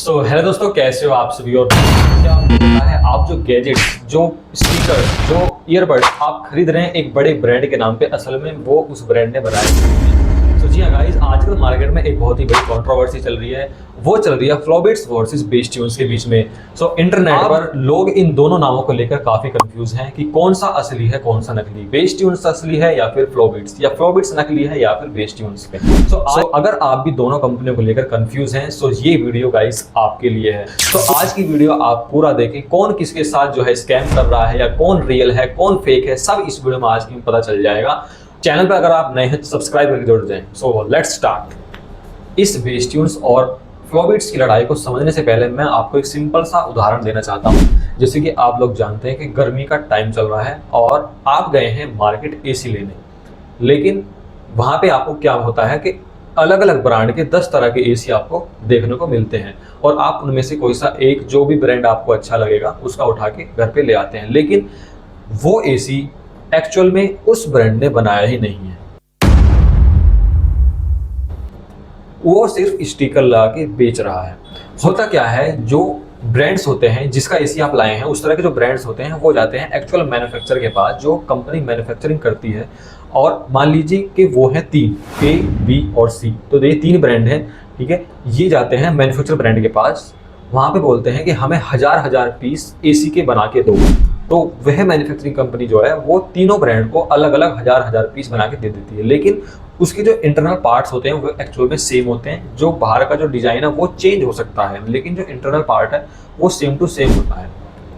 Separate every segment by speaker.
Speaker 1: Hello दोस्तों, कैसे हो आप सभी। और क्या आपको पता है, आप जो गैजेट्स, जो स्पीकर, जो ईयरबड आप खरीद रहे हैं एक बड़े ब्रांड के नाम पे, असल में वो उस ब्रांड ने बनाए हैं। जी हाँ गाइस, आजकल मार्केट में एक बहुत ही बड़ी कंट्रोवर्सी चल रही है। वो चल रही है फ्लोबिट्स वर्सेस बेस ट्यून्स के बीच में। इंटरनेट पर लोग इन दोनों नामों को लेकर काफी कंफ्यूज हैं कि कौन सा असली है, कौन सा नकली। बेस ट्यून्स असली है या फिर फ्लोबिट्स, या फ्लोबिट्स नकली है या फिर बेस ट्यून्स पे। अगर आप भी दोनों कंपनियों को लेकर कंफ्यूज हैं, ये वीडियो गाइस आपके लिए है। आज की वीडियो आप पूरा देखें, कौन किसके साथ जो है स्कैम कर रहा है, या कौन रियल है कौन फेक है, सब इस वीडियो में आज की पता चल जाएगा। चैनल पर अगर आप नए हैं तो सब्सक्राइब करके जुड़ जाएं। Let's start. इस बेस ट्यून्स और फ्लोबिट्स की लड़ाई को समझने से पहले मैं आपको एक सिंपल सा उदाहरण देना चाहता हूं। जैसे कि आप लोग जानते हैं कि गर्मी का टाइम चल रहा है और आप गए हैं मार्केट एसी लेने, लेकिन वहां पे आपको क्या होता है कि अलग अलग ब्रांड के 10 तरह के एसी आपको देखने को मिलते हैं, और आप उनमें से कोई सा एक, जो भी ब्रांड आपको अच्छा लगेगा उसका उठा के घर पे ले आते हैं। लेकिन वो एसी एक्चुअल में उस ब्रांड ने बनाया ही नहीं है, वो सिर्फ स्टिकर लगा के बेच रहा है। होता क्या है, जो ब्रांड्स होते हैं, जिसका एसी आप लाए हैं, उस तरह के जो ब्रांड्स होते हैं वो जाते हैं एक्चुअल मैन्युफैक्चरर के पास, जो कंपनी मैन्युफैक्चरिंग करती है। और मान लीजिए कि वो है 3, ए, बी और सी, तो ये 3 ब्रांड हैं, ठीक है। ये जाते हैं मैन्युफैक्चरर ब्रांड के पास, वहां पे बोलते हैं कि हमें हजार पीस एसी के बना के दो। तो वह मैन्युफैक्चरिंग कंपनी जो है वो तीनों ब्रांड को अलग अलग हजार पीस बना के दे देती है। लेकिन उसके जो इंटरनल पार्ट्स होते हैं वो एक्चुअल में सेम होते हैं। जो बाहर का जो डिजाइन है वो चेंज हो सकता है, लेकिन जो इंटरनल पार्ट है वो सेम टू सेम होता है।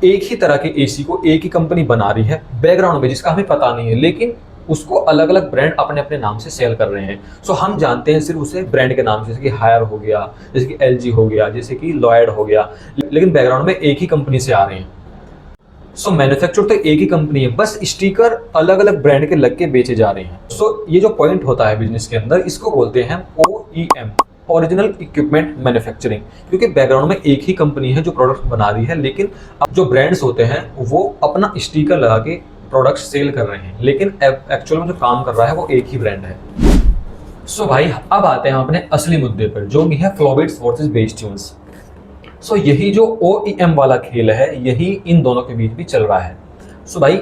Speaker 1: एक ही तरह के एसी को एक ही कंपनी बना रही है बैकग्राउंड में, जिसका हमें पता नहीं है, लेकिन उसको अलग अलग ब्रांड अपने अपने नाम से सेल कर रहे हैं। हम जानते हैं सिर्फ उसे ब्रांड के नाम से, जैसे कि हायर हो गया, जैसे कि एलजी हो गया, जैसे कि लॉयड हो गया, लेकिन बैकग्राउंड में एक ही कंपनी से आ रहे हैं। मैन्युफैक्चर तो एक ही कंपनी है, बस स्टिकर अलग अलग ब्रांड के लग के बेचे जा रहे हैं। ये जो पॉइंट होता है बिजनेस के अंदर, इसको बोलते हैं OEM, ओरिजिनल इक्विपमेंट मैन्युफैक्चरिंग। क्योंकि बैकग्राउंड में एक ही कंपनी है जो प्रोडक्ट बना रही है, लेकिन अब जो ब्रांड्स होते हैं वो अपना स्टिकर लगा के प्रोडक्ट सेल कर रहे हैं, लेकिन एक्चुअल में जो काम कर रहा है वो एक ही ब्रांड है। भाई, अब आते हैं अपने असली मुद्दे पर, जो है फ्लोबिट्स वर्सेस बेस ट्यून्स। यही जो OEM वाला खेल है, यही इन दोनों के बीच भी चल रहा है। भाई,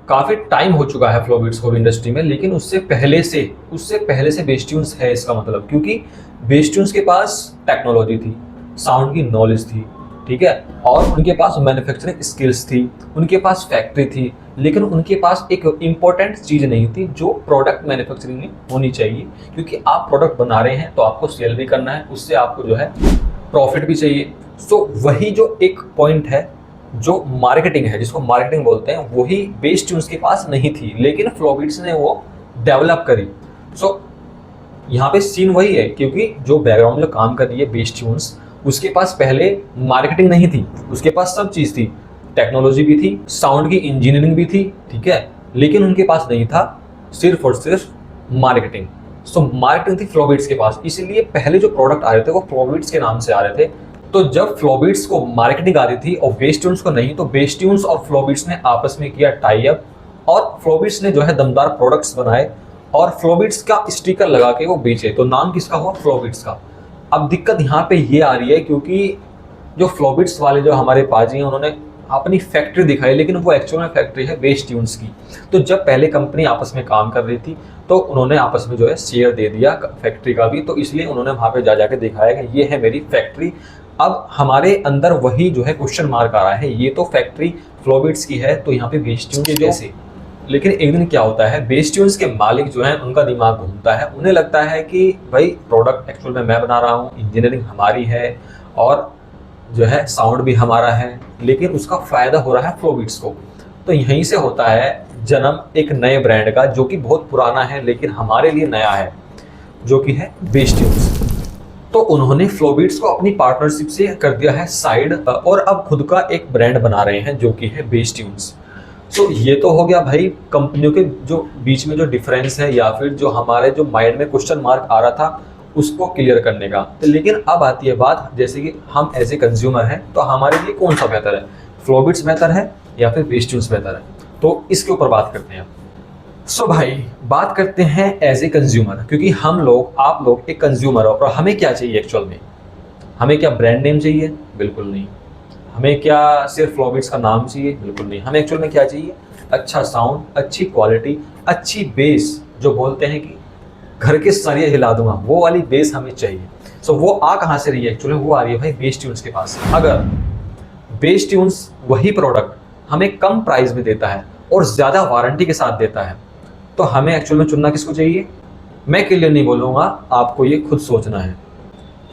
Speaker 1: काफी टाइम हो चुका है फ्लोबिट्स को इंडस्ट्री में, लेकिन उससे पहले से बेस ट्यून्स है, इसका मतलब। क्योंकि बेस ट्यून्स के पास टेक्नोलॉजी थी, साउंड की नॉलेज थी, ठीक है, और उनके पास मैन्युफैक्चरिंग स्किल्स थी, उनके पास फैक्ट्री थी, लेकिन उनके पास एक इम्पोर्टेंट चीज़ नहीं थी जो प्रोडक्ट मैन्युफैक्चरिंग में होनी चाहिए। क्योंकि आप प्रोडक्ट बना रहे हैं तो आपको सेल भी करना है, उससे आपको जो है प्रॉफिट भी चाहिए। वही जो एक पॉइंट है, जो मार्केटिंग है, जिसको मार्केटिंग बोलते हैं, वही बेस ट्यून्स के पास नहीं थी, लेकिन फ्लोबिट्स ने वो डेवलप करी। यहाँ पे सीन वही है, क्योंकि जो बैकग्राउंड में काम कर रही है बेस ट्यून्स, उसके पास पहले मार्केटिंग नहीं थी, उसके पास सब चीज़ थी, टेक्नोलॉजी भी थी, साउंड की इंजीनियरिंग भी थी, ठीक है, लेकिन उनके पास नहीं था सिर्फ और सिर्फ मार्केटिंग। मार्केटिंग थी फ्लोबिट्स के पास, इसीलिए पहले जो प्रोडक्ट आ रहे थे वो फ्लोबिट्स के नाम से आ रहे थे। तो जब फ्लोबिट्स को मार्केटिंग आ रही थी और बेस ट्यून्स को नहीं, तो बेस ट्यून्स और फ्लोबिट्स ने आपस में किया टाई अप, और फ्लोबिट्स ने जो है दमदार प्रोडक्ट्स बनाए और फ्लोबिट्स का स्टिकर लगा के वो बेचे। तो नाम किसका हुआ? फ्लोबिट्स का। अब दिक्कत यहाँ पे ये आ रही है, क्योंकि जो फ्लोबिट्स वाले जो हमारे पाजी हैं, उन्होंने अपनी फैक्ट्री दिखाई, लेकिन वो एक्चुअल में फैक्ट्री है बेस ट्यून्स की। तो जब पहले कंपनी आपस में काम कर रही थी, तो उन्होंने आपस में जो है शेयर दे दिया फैक्ट्री का भी, तो इसलिए उन्होंने वहाँ पे जाके दिखाया कि ये है मेरी फैक्ट्री। अब हमारे अंदर वही जो है क्वेश्चन मार्क आ रहा है, ये तो फैक्ट्री फ्लोबिट्स की है, तो यहाँ पे बेस ट्यून्स के जैसे। लेकिन एक दिन क्या होता है, बेस ट्यून्स के मालिक जो हैं उनका दिमाग घूमता है, उन्हें लगता है कि भाई प्रोडक्ट एक्चुअल में मैं बना रहा हूँ, इंजीनियरिंग हमारी है, और जो है साउंड भी हमारा है, लेकिन उसका फायदा हो रहा है फ्लोबिट्स को। तो यहीं से होता है जन्म एक नए ब्रांड का, जो कि बहुत पुराना है लेकिन हमारे लिए नया है, जो कि है बेस ट्यून्स। तो उन्होंने फ्लोबिट्स को अपनी पार्टनरशिप से कर दिया है साइड, और अब खुद का एक ब्रांड बना रहे हैं, जो कि है बेस ट्यून्स। ये तो हो गया भाई कंपनियों के जो बीच में जो डिफरेंस है, या फिर जो हमारे जो माइंड में क्वेश्चन मार्क आ रहा था उसको क्लियर करने का। तो लेकिन अब आती है बात, जैसे कि हम एज ए कंज्यूमर हैं, तो हमारे लिए कौन सा बेहतर है, फ्लोबिट्स बेहतर है या फिर बेस ट्यून्स बेहतर है? तो इसके ऊपर बात करते हैं। भाई, बात करते हैं एज ए कंज्यूमर, क्योंकि हम लोग, आप लोग एक कंज्यूमर हो, और हमें क्या चाहिए एक्चुअल में? हमें क्या ब्रांड नेम चाहिए? बिल्कुल नहीं। हमें क्या सिर्फ फ्लोबिट्स का नाम चाहिए? बिल्कुल नहीं। हमें एक्चुअल में क्या चाहिए? अच्छा साउंड, अच्छी क्वालिटी, अच्छी बेस, जो बोलते हैं कि घर के सरिये हिला दूंगा, वो वाली बेस हमें चाहिए। सो वो आ कहाँ से रही है? एक्चुअली वो आ रही है भाई बेस ट्यून्स के पास। अगर बेस ट्यून्स वही प्रोडक्ट हमें कम प्राइस में देता है और ज़्यादा वारंटी के साथ देता है, तो हमें एक्चुअल में चुनना किसको चाहिए? मैं क्लियर नहीं बोलूँगा, आपको ये खुद सोचना है।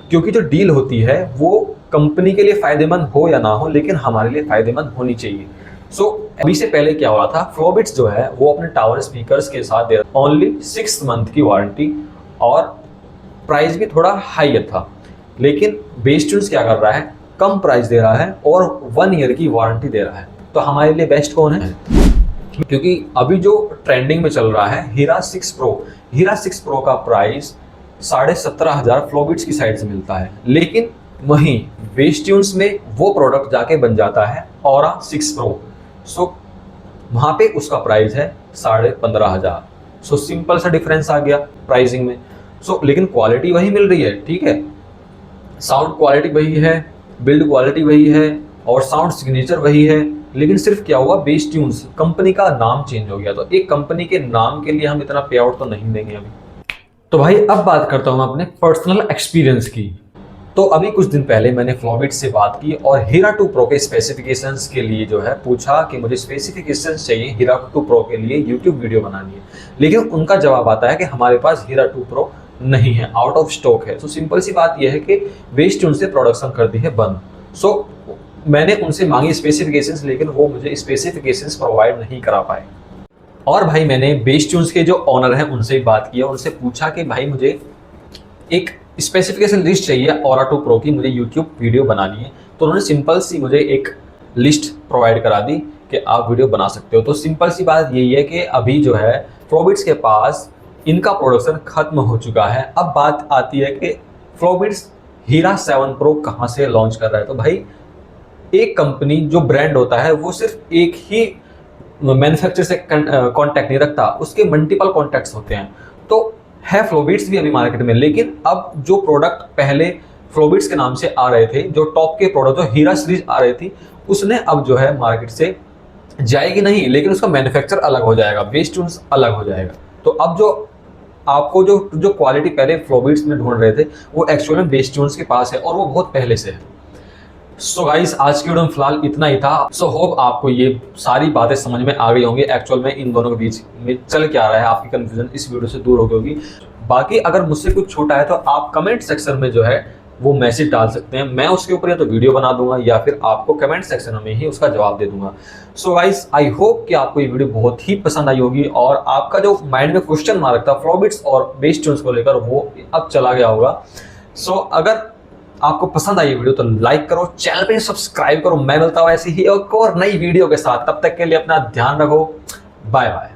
Speaker 1: क्योंकि जो डील होती है वो कंपनी के लिए फ़ायदेमंद हो या ना हो, लेकिन हमारे लिए फ़ायदेमंद होनी चाहिए। सो अभी से पहले क्या हो रहा था, फ्लोबिट्स जो है वो अपने टावर स्पीकर्स के साथ दे रहा ओनली 6 मंथ की वारंटी, और प्राइस भी थोड़ा हाई था। लेकिन बेस ट्यून्स क्या कर रहा है? कम प्राइस दे रहा है और 1 ईयर की वारंटी दे रहा है। तो हमारे लिए बेस्ट कौन है? क्योंकि अभी जो ट्रेंडिंग में चल रहा है हीरा 6 प्रो, हीरा 6 प्रो का प्राइस 17,500 फ्लोबिट्स की साइड से मिलता है, लेकिन वहीं बेस ट्यून्स में वो प्रोडक्ट जाके बन जाता है ऑरा 6 प्रो। सो वहाँ पे उसका प्राइस है 15,500। सो सिंपल सा डिफरेंस आ गया प्राइसिंग में। सो लेकिन क्वालिटी वही मिल रही है, ठीक है, साउंड क्वालिटी वही है, बिल्ड क्वालिटी वही है और साउंड सिग्नेचर वही है, लेकिन सिर्फ क्या हुआ, बेस ट्यून्स कंपनी का नाम चेंज हो गया। तो एक कंपनी के नाम के लिए हम इतना पे आउट तो नहीं देंगे अभी। तो भाई अब बात करता हूँ अपने पर्सनल एक्सपीरियंस की। तो अभी कुछ दिन पहले मैंने फ्लोबिट से बात की और हीरा 2 प्रो के स्पेसिफिकेशंस के लिए जो है पूछा कि मुझे स्पेसिफिकेशंस चाहिए हीरा 2 प्रो के लिए यूट्यूब वीडियो बनानी है, लेकिन उनका जवाब आता है कि हमारे पास हीरा 2 प्रो नहीं है, आउट ऑफ स्टॉक है। तो सिंपल सी बात यह है कि बेस ट्यून से प्रोडक्शन कर दी है बंद। सो मैंने उनसे मांगी स्पेसिफिकेशंस, लेकिन वो मुझे स्पेसिफिकेशंस प्रोवाइड नहीं करा पाए। और भाई मैंने बेस ट्यून्स के जो ऑनर हैं उनसे बात किया, उनसे पूछा कि भाई मुझे एक स्पेसिफिकेशन लिस्ट चाहिए ऑरा 2 प्रो की, मुझे यूट्यूब वीडियो बनानी है। तो उन्होंने सिंपल सी मुझे एक लिस्ट प्रोवाइड करा दी कि आप वीडियो बना सकते हो। तो सिंपल सी बात यही है कि अभी जो है फ्लोबिट्स के पास इनका प्रोडक्शन खत्म हो चुका है। अब बात आती है कि फ्लोबिट्स हीरा 7 प्रो कहाँ से लॉन्च कर रहा है। तो भाई एक कंपनी जो ब्रांड होता है वो सिर्फ एक ही मैन्युफैक्चरर से कांटेक्ट नहीं रखता, उसके मल्टीपल कॉन्टैक्ट्स होते हैं। तो है फ्लोबिट्स भी अभी मार्केट में, लेकिन अब जो प्रोडक्ट पहले फ्लोबिट्स के नाम से आ रहे थे, जो टॉप के प्रोडक्ट जो हीरा सीरीज आ रही थी, उसने अब जो है मार्केट से जाएगी नहीं, लेकिन उसका मैन्युफैक्चर अलग हो जाएगा, बेस ट्यून्स अलग हो जाएगा। तो अब जो आपको जो जो क्वालिटी पहले फ्लोबिट्स में ढूंढ रहे थे वो एक्चुअल में बेस ट्यून्स के पास है और वो बहुत पहले से है। सो गाइस आज की वीडियो में फिलहाल इतना ही था। सो होप आपको ये सारी बातें समझ में आ गई होंगी, एक्चुअल में इन दोनों के बीच में चल क्या रहा है, आपकी कंफ्यूजन इस वीडियो से दूर हो गई होगी। बाकी अगर मुझसे कुछ छूटा है तो आप कमेंट सेक्शन में जो है वो मैसेज डाल सकते हैं, मैं उसके ऊपर या तो वीडियो बना दूंगा या फिर आपको कमेंट सेक्शन में ही उसका जवाब दे दूंगा। सो गाइस आई होप कि आपको ये वीडियो बहुत ही पसंद आई होगी और आपका जो माइंड में क्वेश्चन मार्क था फ्लोबिट्स और बेस ट्यून्स को लेकर वो अब चला गया होगा। सो अगर आपको पसंद आई वीडियो तो लाइक करो, चैनल पे सब्सक्राइब करो। मैं मिलता हूँ ऐसी ही एक और नई वीडियो के साथ, तब तक के लिए अपना ध्यान रखो। Bye bye.